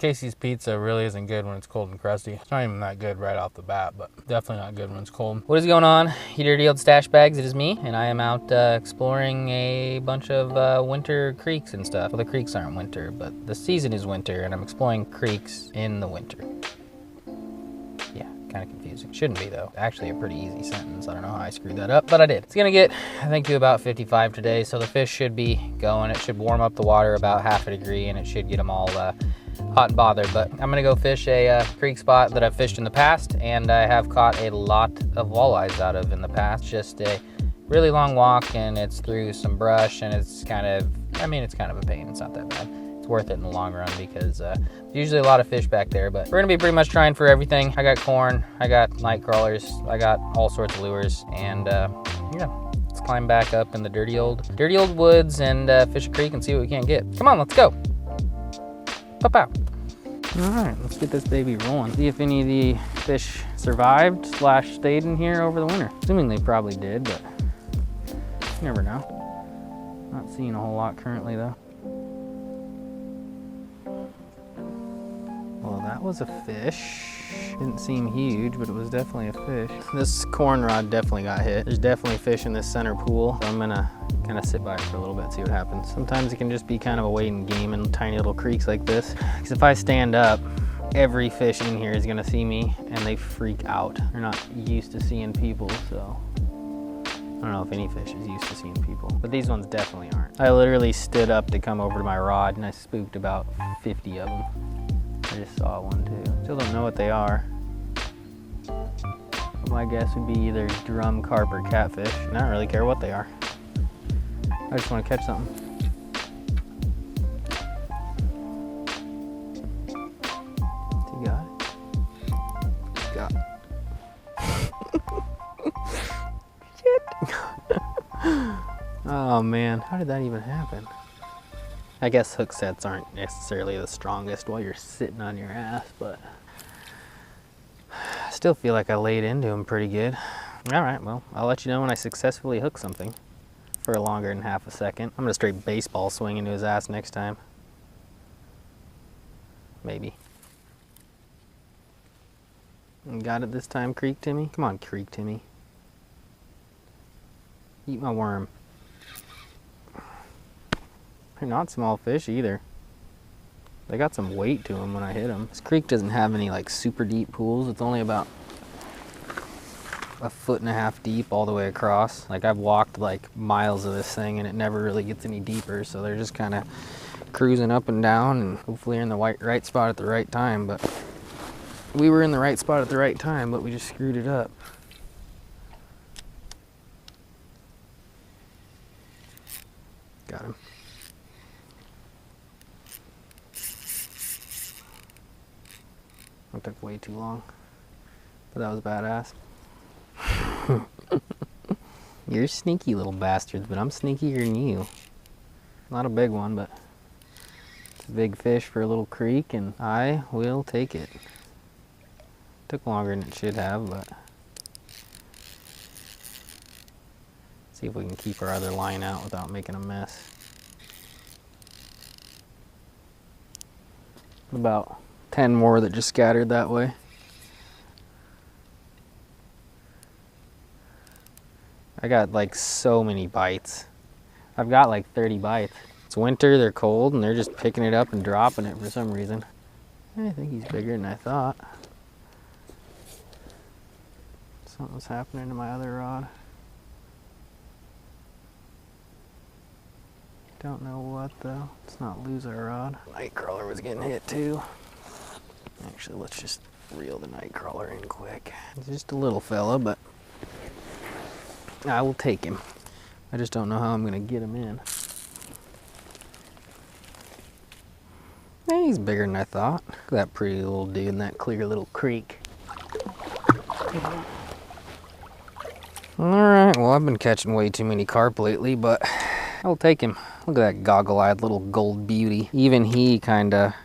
Casey's pizza really isn't good when it's cold and crusty. It's not even that good right off the bat, but definitely not good when it's cold. What is going on, you dirty old stash bags? It is me, and I am out exploring a bunch of winter creeks and stuff. Well, the creeks aren't winter, but the season is winter, and I'm exploring creeks in the winter. Yeah, kind of confusing. Shouldn't be, though. Actually, a pretty easy sentence. I don't know how I screwed that up, but I did. It's gonna get, I think, to about 55 today, so the fish should be going. It should warm up the water about half a degree, and it should get them all hot and bothered. But I'm gonna go fish a creek spot that I've fished in the past, and I have caught a lot of walleyes out of in the past. Just a really long walk, and it's through some brush, and it's kind of, I mean, it's kind of a pain. It's not that bad. It's worth it in the long run because usually a lot of fish back there, but we're gonna be pretty much trying for everything. I got corn, I got night crawlers, I got all sorts of lures, and yeah, let's climb back up in the dirty old woods and fish a creek and see what we can get. Come on, let's go. Pop out. All right, let's get this baby rolling. See if any of the fish survived / stayed in here over the winter. Assuming they probably did, but you never know. Not seeing a whole lot currently though. Well, that was a fish. Didn't seem huge, but it was definitely a fish. This corn rod definitely got hit. There's definitely fish in this center pool, so I'm gonna kind of sit by it for a little bit, see what happens. Sometimes it can just be kind of a waiting game in tiny little creeks like this. Because if I stand up, every fish in here is gonna see me and they freak out. They're not used to seeing people, so I don't know if any fish is used to seeing people, but these ones definitely aren't. I literally stood up to come over to my rod and I spooked about 50 of them. I just saw one too. Still don't know what they are. But my guess would be either drum, carp, or catfish. And I don't really care what they are. I just want to catch something. You got it? Got it. Shit. Oh man, how did that even happen? I guess hook sets aren't necessarily the strongest while you're sitting on your ass, but I still feel like I laid into him pretty good. All right, well, I'll let you know when I successfully hook something for longer than half a second. I'm gonna straight baseball swing into his ass next time. Maybe. Got it this time, Creek Timmy? Come on, Creek Timmy. Eat my worm. They're not small fish either. They got some weight to them when I hit them. This creek doesn't have any like super deep pools. It's only about 1.5 foot deep all the way across. Like I've walked like miles of this thing and it never really gets any deeper. So they're just kind of cruising up and down and hopefully you're in the right spot at the right time. But we were in the right spot at the right time, but we just screwed it up. Got him. That took way too long, but that was badass. You're sneaky little bastards, but I'm sneakier than you. Not a big one, but it's a big fish for a little creek, and I will take it. Took longer than it should have, but see if we can keep our other line out without making a mess. About 10 more that just scattered that way. I got like so many bites. I've got like 30 bites. It's winter, they're cold, and they're just picking it up and dropping it for some reason. I think he's bigger than I thought. Something's happening to my other rod. Don't know what though. Let's not lose our rod. Nightcrawler was getting hit too. Actually, let's just reel the nightcrawler in quick. It's just a little fella, but I will take him. I just don't know how I'm gonna get him in. He's bigger than I thought. Look at that pretty little dude in that clear little creek. Alright, well I've been catching way too many carp lately, but I'll take him. Look at that goggle-eyed little gold beauty. Even he kinda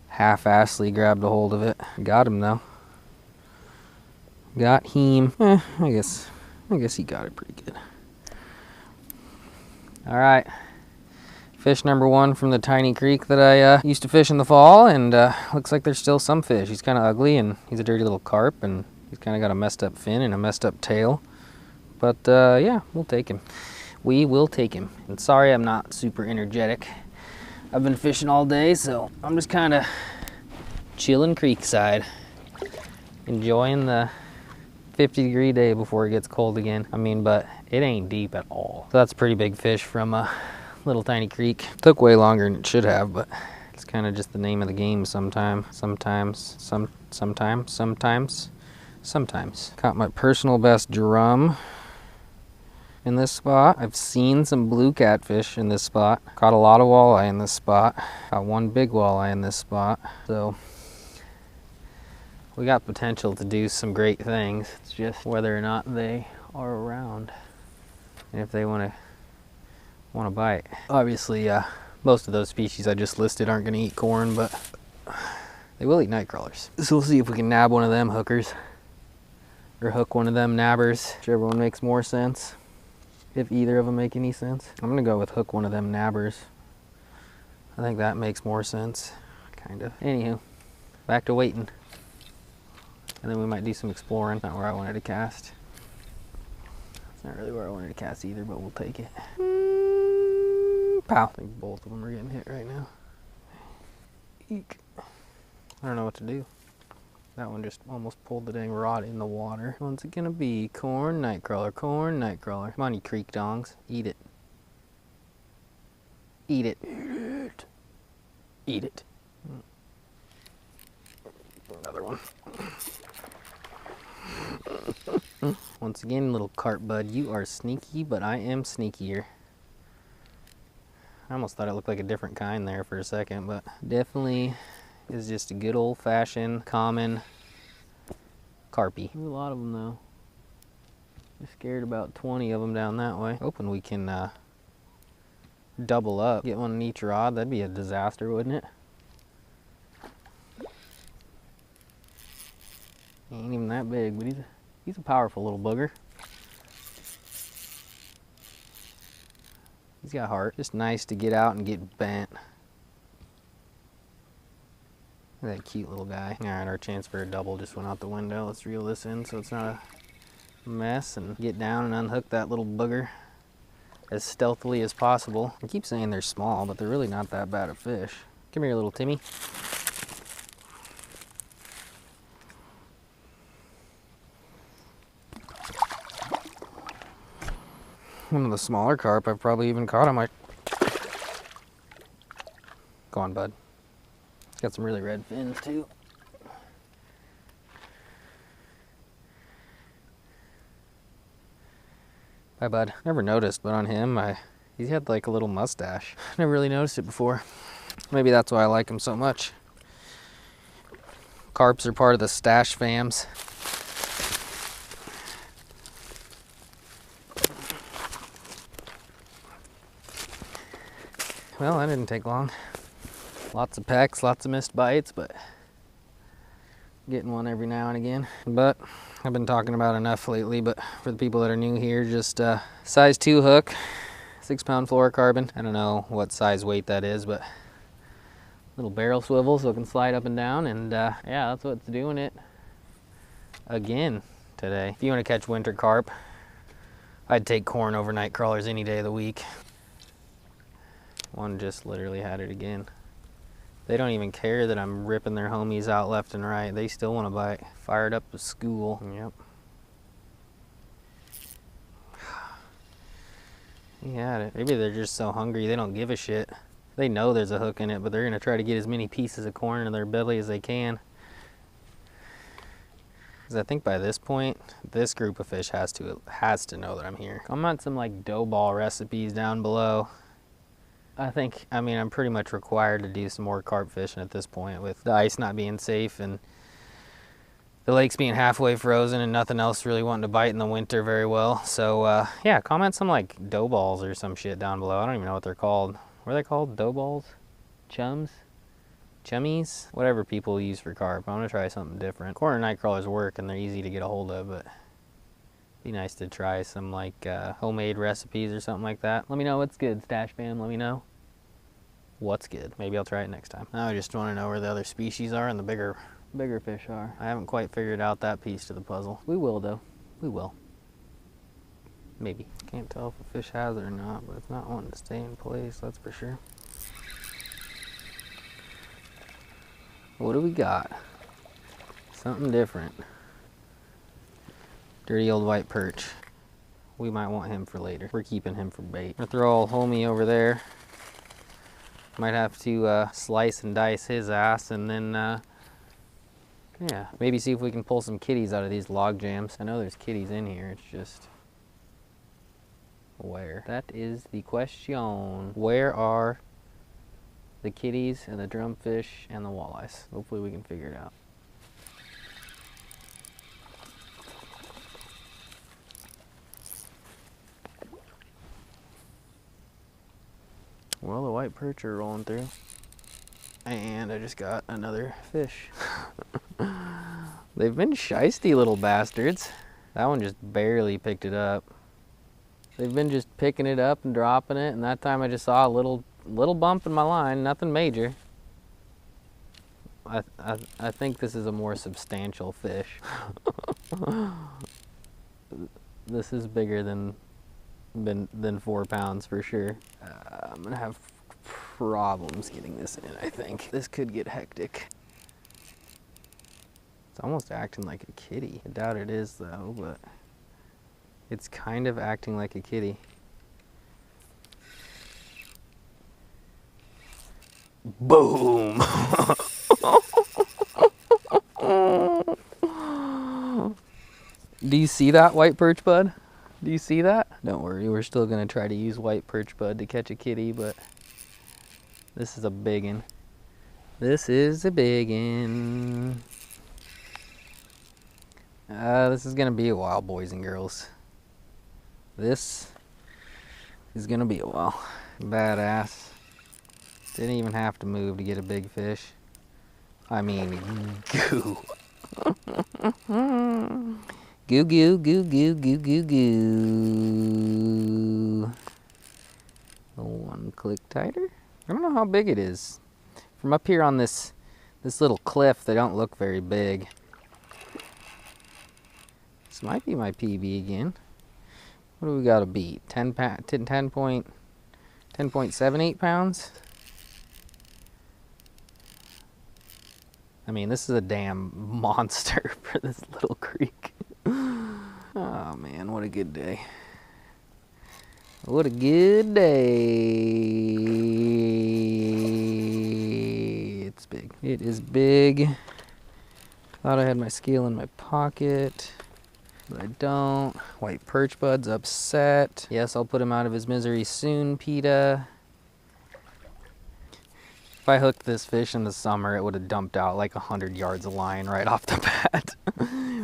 half-assedly grabbed a hold of it. Got him though. Got him. I guess he got it pretty good. All right, Fish number one from the tiny creek that I used to fish in the fall, and looks like there's still some fish. He's kind of ugly, and he's a dirty little carp, and he's kind of got a messed up fin and a messed up tail. But yeah, we'll take him. We will take him. And sorry I'm not super energetic. I've been fishing all day, so I'm just kind of chilling creekside, enjoying the 50-degree day before it gets cold again. I mean, but it ain't deep at all. So that's a pretty big fish from a little tiny creek. Took way longer than it should have, but it's kind of just the name of the game sometimes. Sometimes. Caught my personal best drum in this spot. I've seen some blue catfish in this spot. Caught a lot of walleye in this spot. Caught one big walleye in this spot. So we got potential to do some great things. It's just whether or not they are around and if they want to bite. Obviously, most of those species I just listed aren't going to eat corn, but they will eat night crawlers. So we'll see if we can nab one of them hookers or hook one of them nabbers, whichever one makes more sense. If either of them make any sense. I'm gonna go with hook one of them nabbers. I think that makes more sense, kind of. Anywho, back to waiting. And then we might do some exploring. Not where I wanted to cast. It's not really where I wanted to cast either, but we'll take it. Pow. I think both of them are getting hit right now. Eek. I don't know what to do. That one just almost pulled the dang rod in the water. What's it gonna be? Corn, nightcrawler, corn, nightcrawler. Come on, you creek dongs. Eat it. Eat it. Eat it. Eat it. Another one. Once again, little carp bud, you are sneaky, but I am sneakier. I almost thought it looked like a different kind there for a second, but definitely is just a good old-fashioned, common carpy. There's a lot of them though. I scared about 20 of them down that way. Hoping we can double up, get one in each rod. That'd be a disaster, wouldn't it? He ain't even that big, but he's a powerful little booger. He's got heart. Just nice to get out and get bent. Look at that cute little guy. All right, our chance for a double just went out the window. Let's reel this in so it's not a mess and get down and unhook that little booger as stealthily as possible. I keep saying they're small, but they're really not that bad of fish. Come here, little Timmy. One of the smaller carp I've probably even caught on my... Go on, bud. Got some really red fins too. Bye, bud. Never noticed, but on him, he had like a little mustache. Never really noticed it before. Maybe that's why I like him so much. Carps are part of the stash fams. Well, that didn't take long. Lots of pecks, lots of missed bites, but getting one every now and again. But I've been talking about enough lately, but for the people that are new here, just size 2 hook, 6-pound fluorocarbon. I don't know what size weight that is, but little barrel swivel so it can slide up and down, and yeah, that's what's doing it again today. If you want to catch winter carp, I'd take corn over night crawlers any day of the week. One just literally had it again. They don't even care that I'm ripping their homies out left and right. They still want to bite. Fired up to school. Yep. He had it. Maybe they're just so hungry they don't give a shit. They know there's a hook in it, but they're going to try to get as many pieces of corn in their belly as they can. Because I think by this point, this group of fish has to know that I'm here. I'm on some like dough ball recipes down below. I mean, I'm pretty much required to do some more carp fishing at this point with the ice not being safe and the lakes being halfway frozen and nothing else really wanting to bite in the winter very well. So yeah, comment some like dough balls or some shit down below. I don't even know what they're called. What are they called? Dough balls? Chums? Chummies? Whatever people use for carp. I'm gonna try something different. Corn and night crawlers work and they're easy to get a hold of, but be nice to try some like homemade recipes or something like that. Let me know what's good, Stash Fam. Let me know. what's good. Maybe I'll try it next time. Now I just want to know where the other species are and the bigger fish are. I haven't quite figured out that piece to the puzzle. We will though. We will. Maybe. Can't tell if a fish has it or not, but it's not wanting to stay in place, that's for sure. What do we got? Something different. Dirty old white perch. We might want him for later. We're keeping him for bait. I'm gonna throw old homie over there. Might have to slice and dice his ass, and then yeah, maybe see if we can pull some kitties out of these log jams. I know there's kitties in here, it's just where? That is the question. Where are the kitties and the drumfish and the walleyes? Hopefully we can figure it out. Well, the white perch are rolling through. And I just got another fish. They've been shysty little bastards. That one just barely picked it up. They've been just picking it up and dropping it, and that time I just saw a little bump in my line, nothing major. I think this is a more substantial fish. This is bigger than 4 pounds for sure. I'm gonna have problems getting this in, I think. This could get hectic. It's almost acting like a kitty. I doubt it is though, but it's kind of acting like a kitty. Boom! Do you see that, white perch bud? Do you see that? Don't worry, we're still gonna try to use white perch bud to catch a kitty, but this is a biggin. This is a biggin. This is gonna be a while, boys and girls. This is gonna be a while. Badass. Didn't even have to move to get a big fish. I mean, goo. Goo, goo, goo, goo, goo, goo, goo. One click tighter. I don't know how big it is. From up here on this little cliff, they don't look very big. This might be my PB again. What do we got to beat? 10.78 pounds? I mean, this is a damn monster for this little creek. Oh man, what a good day. What a good day. It's big. It is big. Thought I had my scale in my pocket, but I don't. White perch bud's upset. Yes, I'll put him out of his misery soon, PETA. If I hooked this fish in the summer, it would have dumped out like 100 yards of line right off the bat.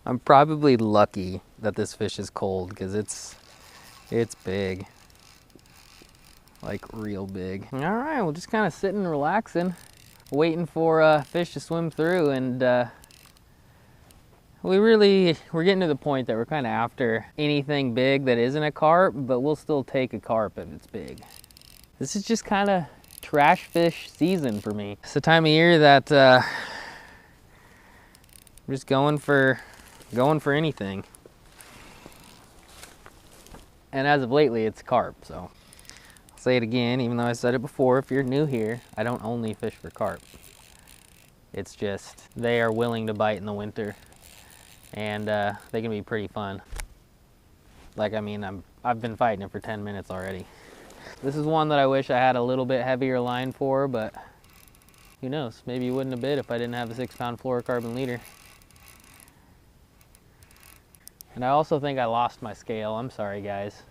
I'm probably lucky that this fish is cold because it's big. Like real big. All right, we're just kind of sitting and relaxing, waiting for fish to swim through, and we're getting to the point that we're kind of after anything big that isn't a carp, but we'll still take a carp if it's big. This is just kind of trash fish season for me. It's the time of year that I'm just going for anything. And as of lately, it's carp, so I'll say it again, even though I said it before, if you're new here, I don't only fish for carp. It's just, they are willing to bite in the winter, and they can be pretty fun. Like, I mean, I've been fighting it for 10 minutes already. This is one that I wish I had a little bit heavier line for, but who knows? Maybe you wouldn't have bit if I didn't have a 6-pound fluorocarbon leader. And I also think I lost my scale. I'm sorry, guys.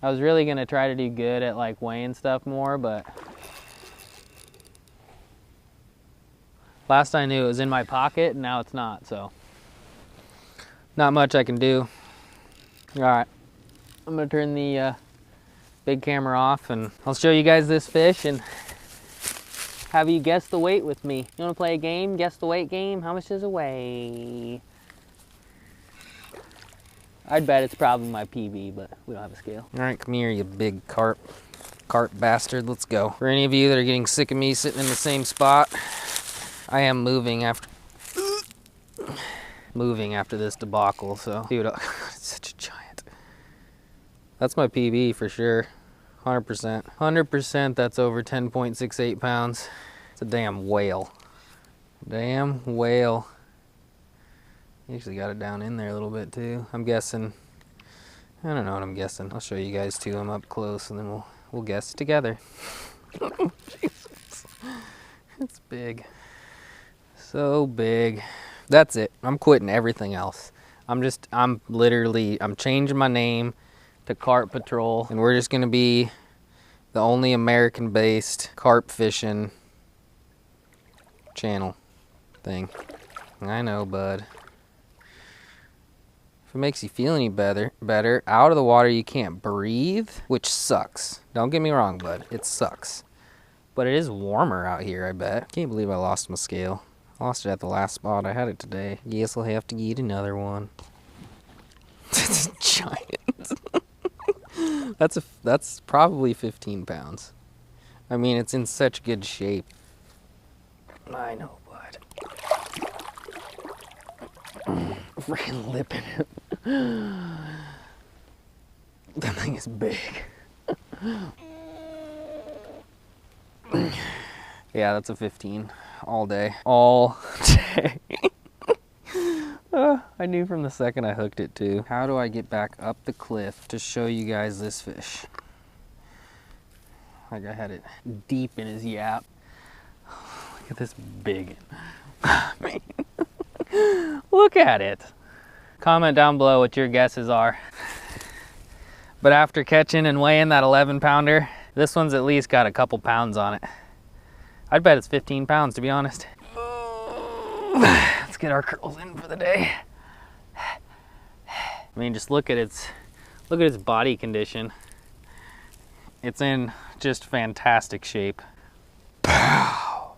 I was really gonna try to do good at like weighing stuff more, but last I knew it was in my pocket, and now it's not, so not much I can do. All right, I'm gonna turn the big camera off, and I'll show you guys this fish and have you guess the weight with me. You wanna play a game? Guess the weight game? How much does it weigh? I'd bet it's probably my PB, but we don't have a scale. All right, come here, you big carp bastard. Let's go. For any of you that are getting sick of me sitting in the same spot, I am moving after this debacle. So, dude, it's such a giant. That's my PB for sure. 100%. 100% that's over 10.68 pounds. It's a damn whale. Damn whale. Usually got it down in there a little bit too. I'm guessing. I don't know what I'm guessing. I'll show you guys too. I'm up close and then we'll guess together. Jesus. It's big. So big. That's it. I'm quitting everything else. I'm changing my name to Carp Patrol, and we're just gonna be the only American-based carp fishing channel thing. I know, bud. If it makes you feel any better, out of the water you can't breathe, which sucks. Don't get me wrong, bud, it sucks. But it is warmer out here, I bet. Can't believe I lost my scale. I lost it at the last spot. I had it today. Guess I'll have to eat another one. It's giant. That's probably 15 pounds. I mean, it's in such good shape. I know, bud. Freaking lipping it. That thing is big. Yeah, that's a 15 all day. All day. I knew from the second I hooked it too. How do I get back up the cliff to show you guys this fish? Like I had it deep in his yap. Look at this big one. Look at it. Comment down below what your guesses are. But after catching and weighing that 11 pounder, this one's at least got a couple pounds on it. I'd bet it's 15 pounds to be honest. Let's get our curls in for the day. I mean, just look at its body condition. It's in just fantastic shape. Pow.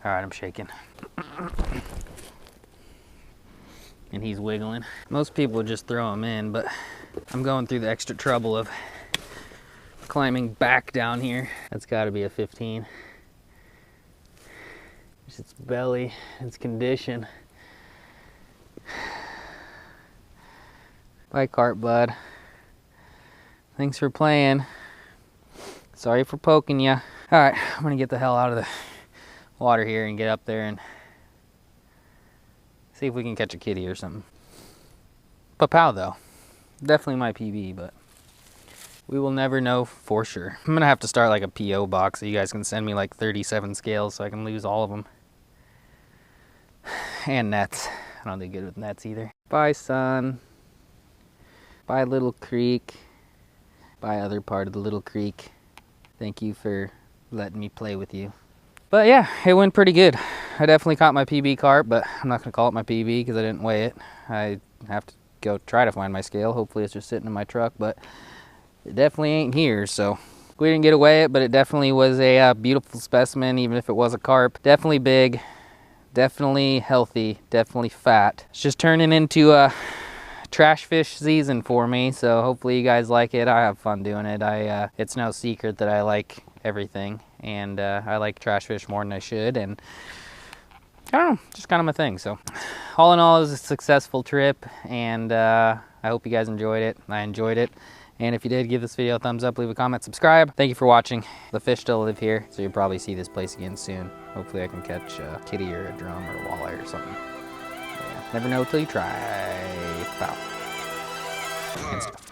All right, I'm shaking. And he's wiggling. Most people would just throw him in, but I'm going through the extra trouble of climbing back down here. That's gotta be a 15. Just its belly, its condition. Bye, carp bud. Thanks for playing. Sorry for poking you. All right, I'm gonna get the hell out of the water here and get up there and see if we can catch a kitty or something. Papow though. Definitely my PB, but we will never know for sure. I'm gonna have to start like a PO box so you guys can send me like 37 scales so I can lose all of them. And nets. I don't do good with nets either. Bye, son. Bye, little creek. Bye, other part of the little creek. Thank you for letting me play with you. But yeah, it went pretty good. I definitely caught my PB carp, but I'm not gonna call it my PB because I didn't weigh it. I have to go try to find my scale. Hopefully it's just sitting in my truck, but it definitely ain't here, so we didn't get to weigh it, but it definitely was a beautiful specimen, even if it was a carp. Definitely big, definitely healthy, definitely fat. It's just turning into a trash fish season for me, so hopefully you guys like it. I have fun doing it. It's no secret that I like everything, and I like trash fish more than I should, and I don't know, just kind of my thing. So all in all, it was a successful trip, and I hope you guys enjoyed it. I enjoyed it. And if you did, give this video a thumbs up, leave a comment, subscribe. Thank you for watching. The fish still live here, so you'll probably see this place again soon. Hopefully I can catch a kitty or a drum or a walleye or something. Yeah, never know till you try. Foul. And stuff.